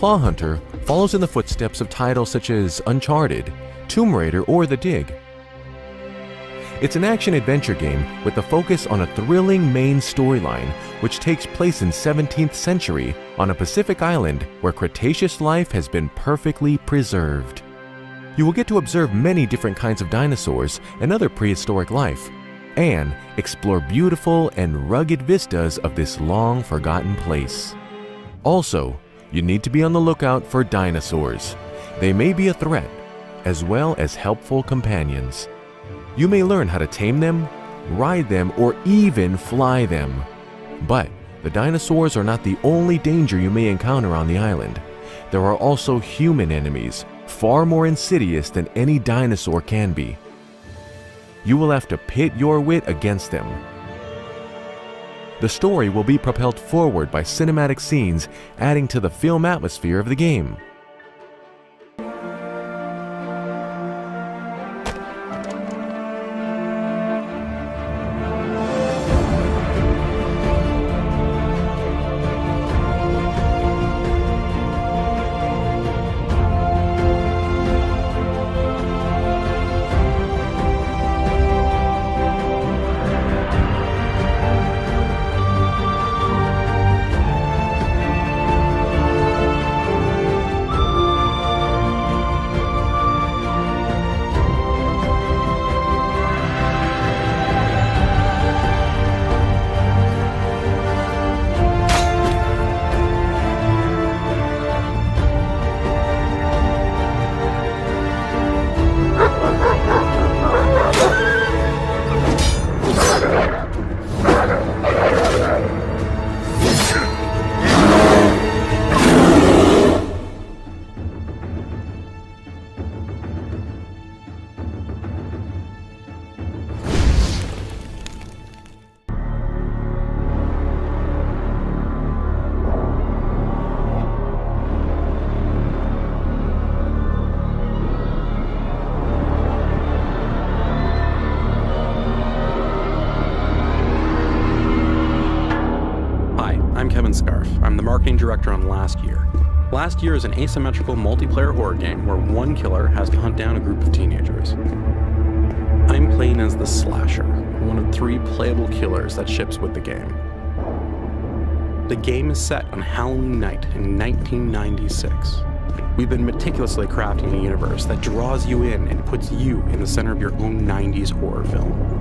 ClawHunter follows in the footsteps of titles such as Uncharted, Tomb Raider, or The Dig. It's an action-adventure game with a focus on a thrilling main storyline which takes place in 17th century on a Pacific island where Cretaceous life has been perfectly preserved. You will get to observe many different kinds of dinosaurs and other prehistoric life, and explore beautiful and rugged vistas of this long-forgotten place. Also, you need to be on the lookout for dinosaurs. They may be a threat, as well as helpful companions. You may learn how to tame them, ride them, or even fly them. But the dinosaurs are not the only danger you may encounter on the island. There are also human enemies, far more insidious than any dinosaur can be. You will have to pit your wit against them. The story will be propelled forward by cinematic scenes, adding to the film atmosphere of the game. I'm the marketing director on Last Year. Last Year is an asymmetrical multiplayer horror game where one killer has to hunt down a group of teenagers. I'm playing as the Slasher, one of 3 playable killers that ships with the game. The game is set on Halloween night in 1996. We've been meticulously crafting a universe that draws you in and puts you in the center of your own 90s horror film.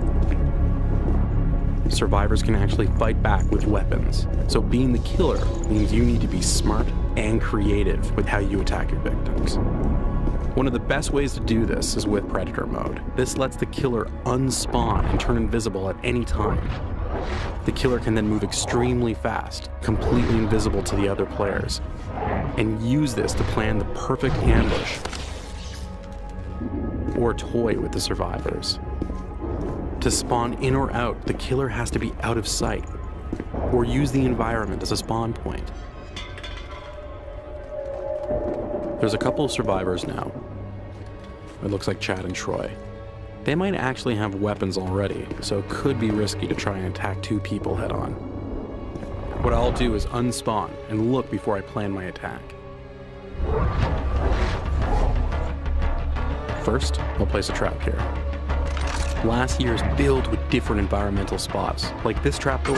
Survivors can actually fight back with weapons, so being the killer means you need to be smart and creative with how you attack your victims. One of the best ways to do this is with Predator mode. This lets the killer unspawn and turn invisible at any time. The killer can then move extremely fast, completely invisible to the other players, and use this to plan the perfect ambush or toy with the survivors. To spawn in or out, the killer has to be out of sight, or use the environment as a spawn point. There's a couple of survivors now. It looks like Chad and Troy. They might actually have weapons already, so it could be risky to try and attack 2 people head on. What I'll do is unspawn and look before I plan my attack. First, I'll place a trap here. Last Year is filled with different environmental spots, like this trapdoor.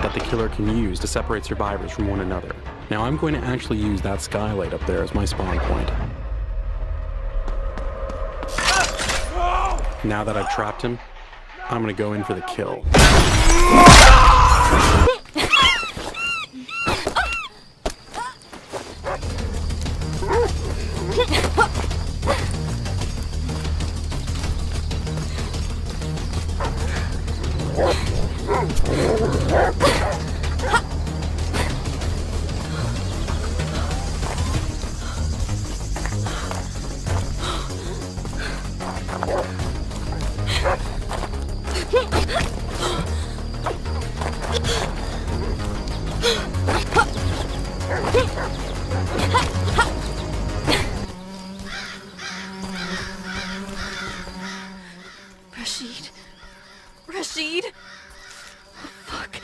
that the killer can use to separate survivors from one another. Now I'm going to actually use that skylight up there as my spawn point. Now that I've trapped him, I'm gonna go in for the kill. Rashid? Oh, fuck.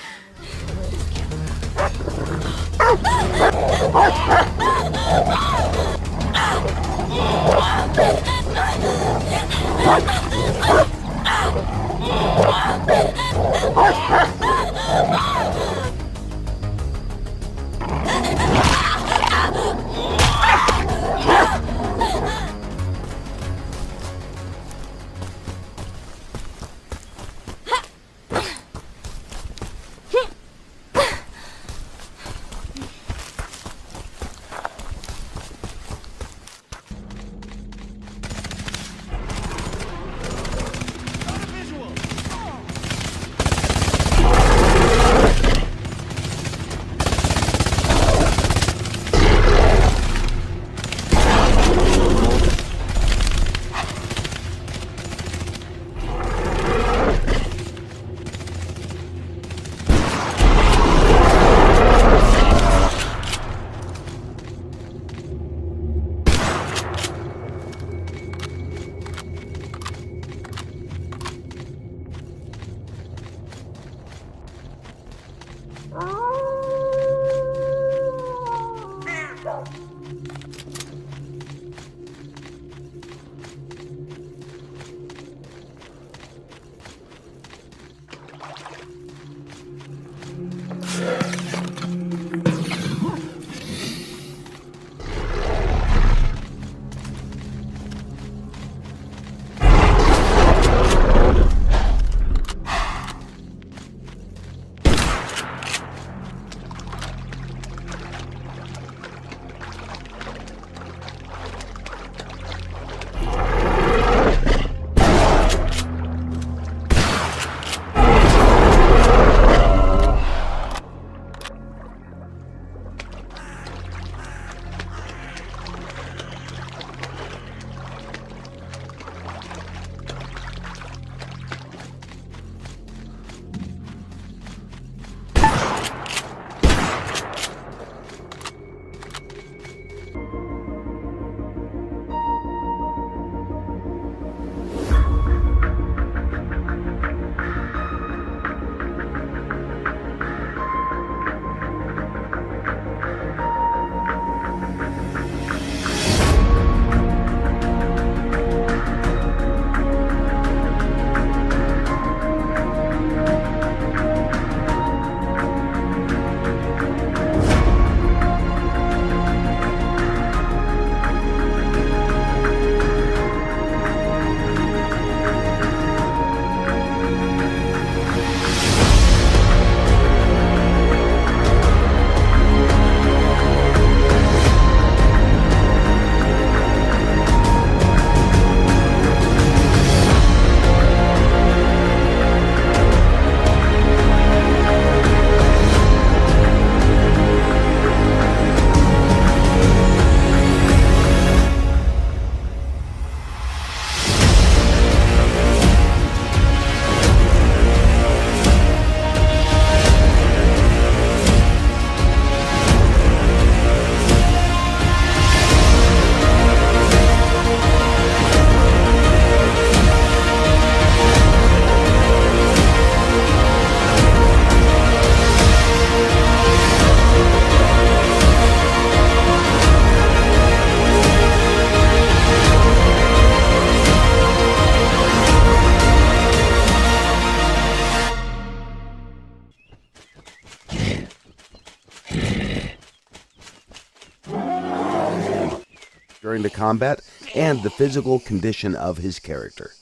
during the combat and the physical condition of his character.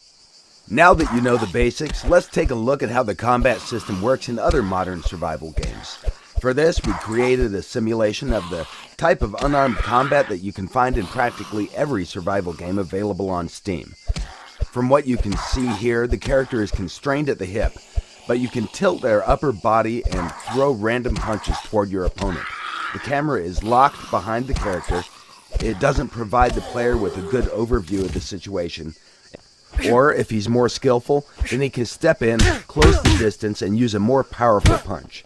Now that you know the basics, let's take a look at how the combat system works in other modern survival games. For this, we created a simulation of the type of unarmed combat that you can find in practically every survival game available on Steam. From what you can see here, the character is constrained at the hip, but you can tilt their upper body and throw random punches toward your opponent. The camera is locked behind the character. It doesn't provide the player with a good overview of the situation. Or, if he's more skillful, then he can step in, close the distance, and use a more powerful punch.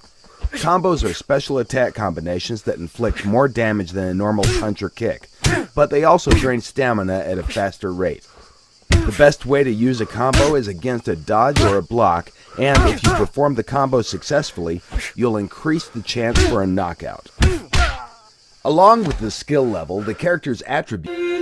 Combos are special attack combinations that inflict more damage than a normal punch or kick, but they also drain stamina at a faster rate. The best way to use a combo is against a dodge or a block, and if you perform the combo successfully, you'll increase the chance for a knockout. Along with the skill level, the character's attributes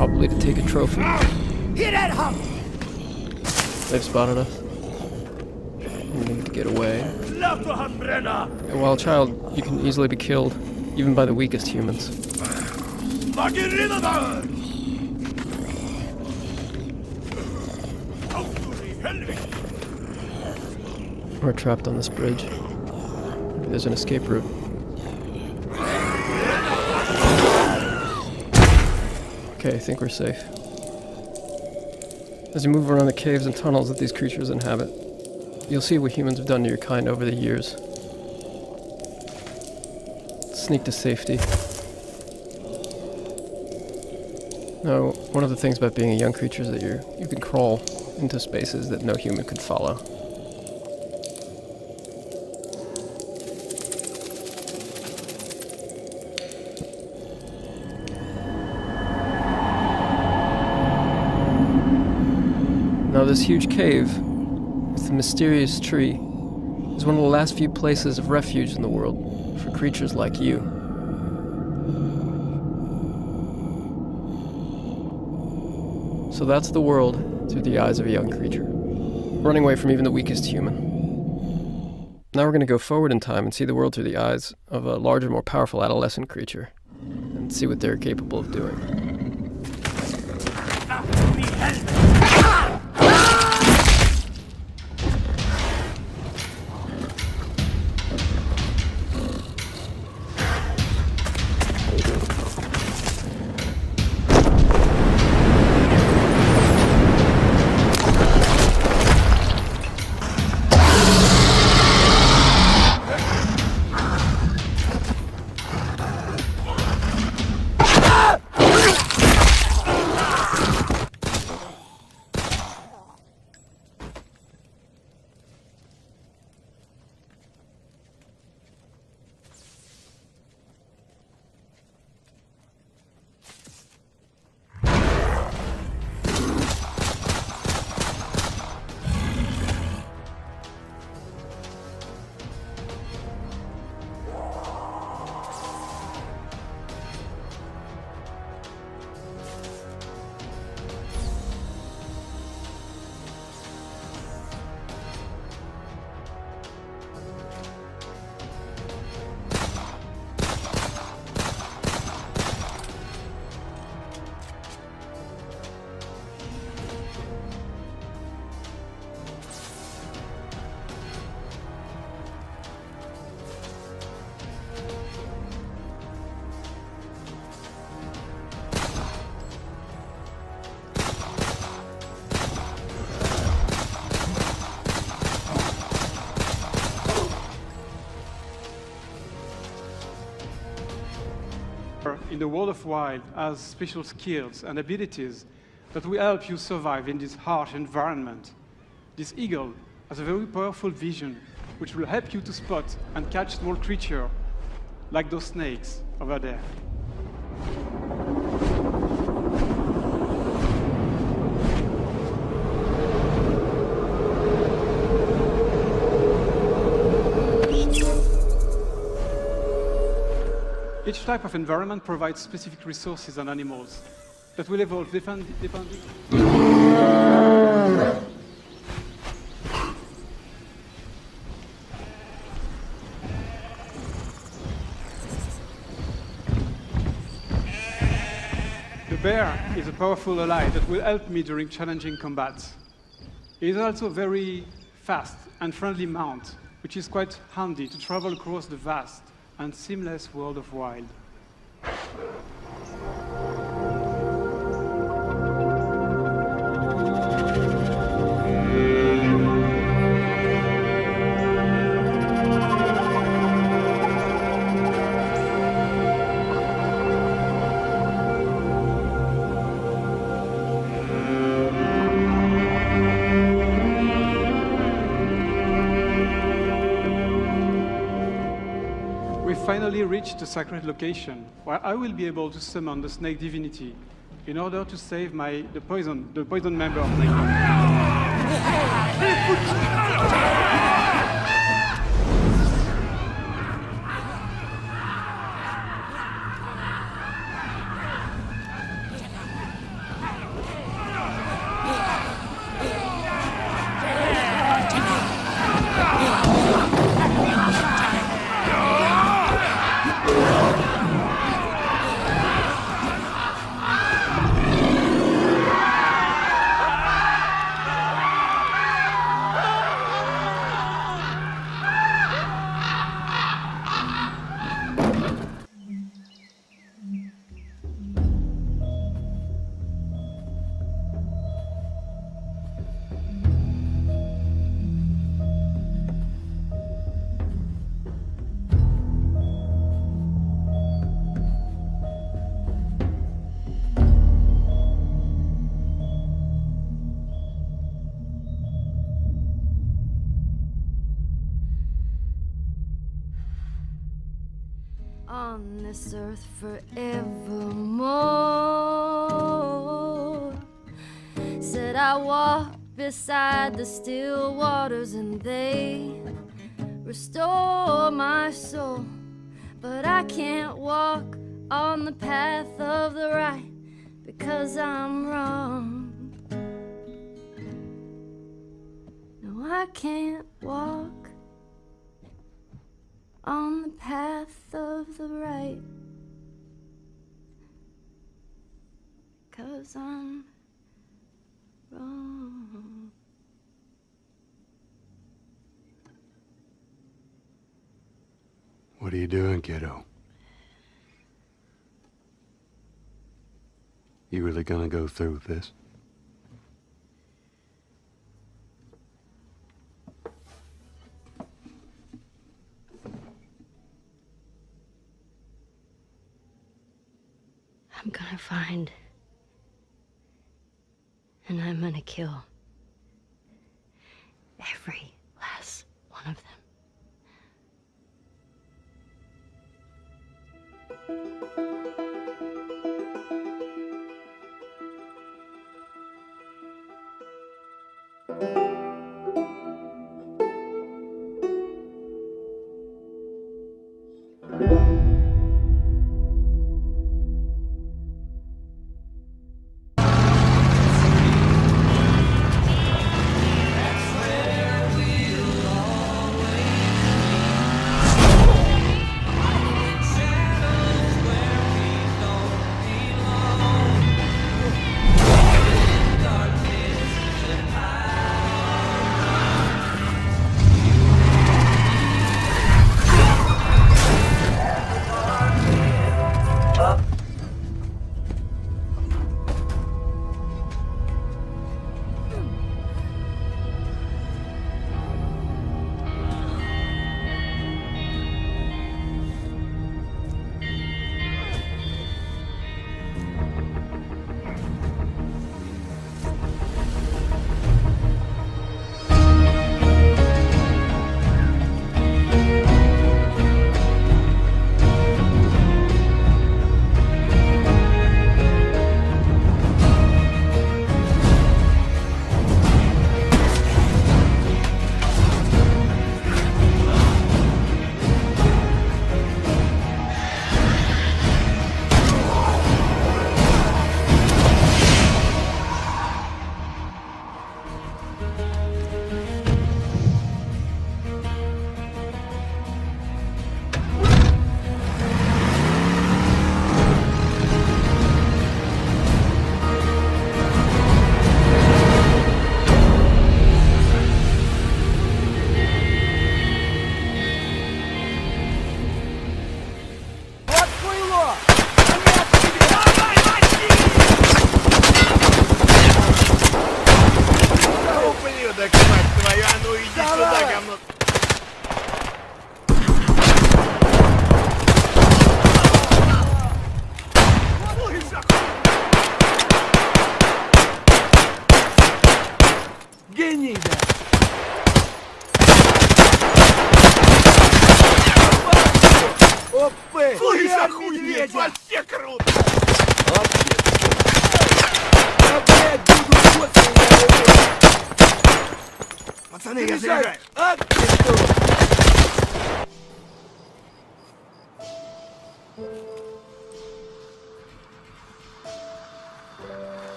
Probably to take a trophy. They've spotted us. We need to get away. And while a child, you can easily be killed, even by the weakest humans. We're trapped on this bridge. Maybe there's an escape route. Okay, I think we're safe. As you move around the caves and tunnels that these creatures inhabit, you'll see what humans have done to your kind over the years. Sneak to safety. Now, one of the things about being a young creature is that you can crawl into spaces that no human could follow. Now, this huge cave, with the mysterious tree, is one of the last few places of refuge in the world for creatures like you. So that's the world through the eyes of a young creature, running away from even the weakest human. Now we're going to go forward in time and see the world through the eyes of a larger, more powerful adolescent creature, and see what they're capable of doing. in the world of Wild has special skills and abilities that will help you survive in this harsh environment. This eagle has a very powerful vision, which will help you to spot and catch small creatures, like those snakes over there. Each type of environment provides specific resources and animals that will evolve depending. The bear is a powerful ally that will help me during challenging combats. He is also a very fast and friendly mount, which is quite handy to travel across the vast and seamless world of Wild. Finally reached the sacred location, where I will be able to summon the snake divinity in order to save the poison member of my on this earth forevermore. Said I walk beside the still waters and they restore my soul. But I can't walk on the path of the right because I'm wrong. No, I can't walk on the path of the right, 'cause I'm wrong. What are you doing, kiddo? You really gonna go through with this? I'm gonna find, and I'm gonna kill every last one of them.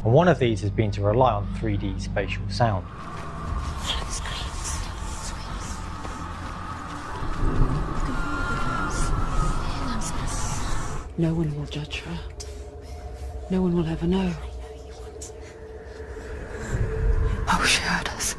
And one of these has been to rely on 3D spatial sound. No one will judge her. No one will ever know. Oh, she heard us.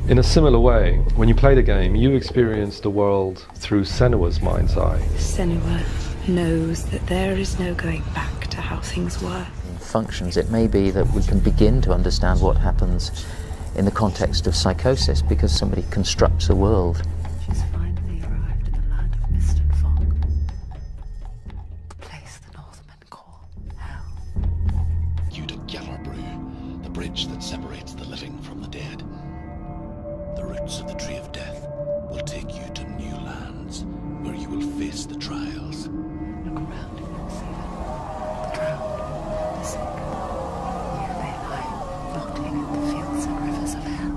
In a similar way, when you play the game, you experience the world through Senua's mind's eye. Senua knows that there is no going back to how things were. Functions, it may be that we can begin to understand what happens in the context of psychosis because somebody constructs a world. She's finally arrived in the land of mist and fog. The place the Northmen call hell. You to GIER, the bridge that separates the living from the dead. The roots of the tree of death will take you to new lands where you will face the trials. Look around you and see them. The drowned, the sick. Here they lie, rotting in the fields and rivers of hell.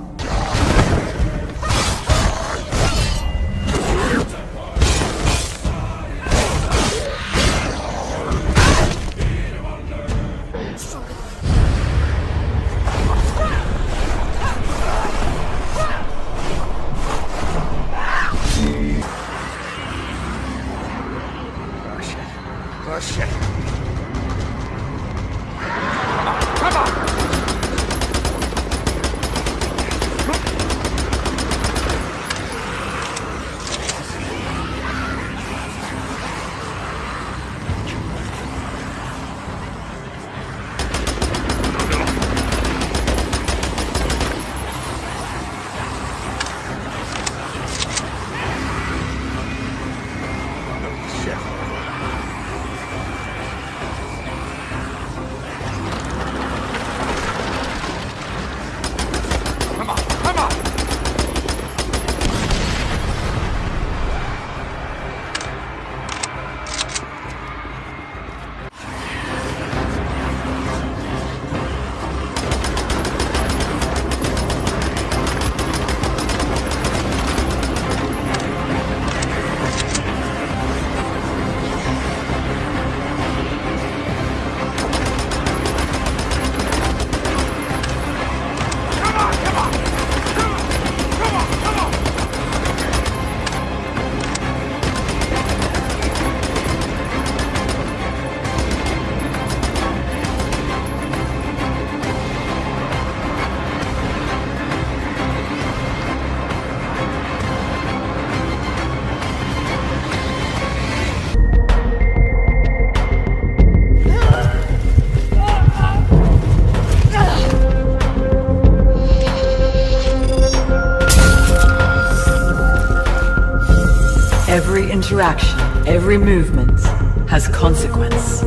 Every interaction, every movement has consequence.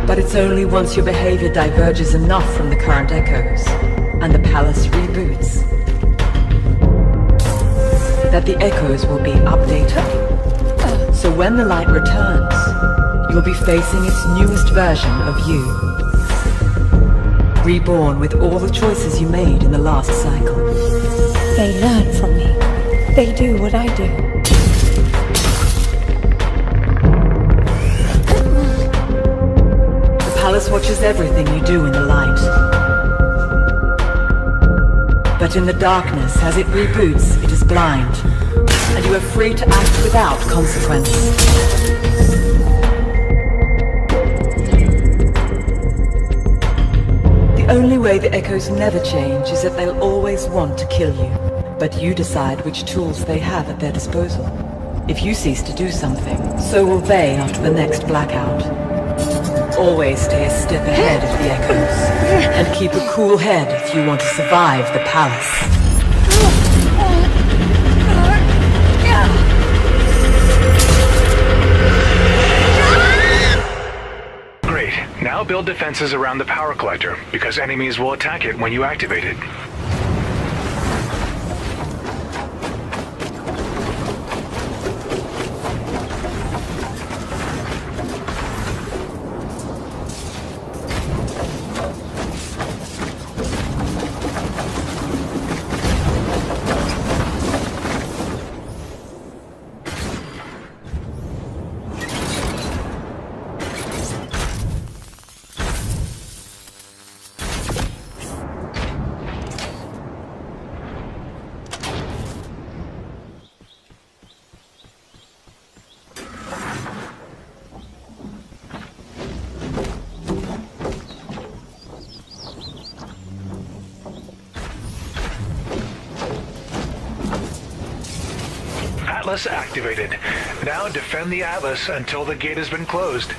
But it's only once your behavior diverges enough from the current echoes and the palace reboots that the echoes will be updated. So when the light returns, you'll be facing its newest version of you. Reborn with all the choices you made in the last cycle. They learn from me. They do what I do. The palace watches everything you do in the light. But in the darkness, as it reboots, it is blind. And you are free to act without consequence. The only way the echoes never change is that they'll always want to kill you. but you decide which tools they have at their disposal. If you cease to do something, so will they after the next blackout. Always stay a step ahead of the echoes, and keep a cool head if you want to survive the palace. Great. Now build defenses around the power collector, because enemies will attack it when you activate it. Atlas activated. Now defend the Atlas until the gate has been closed.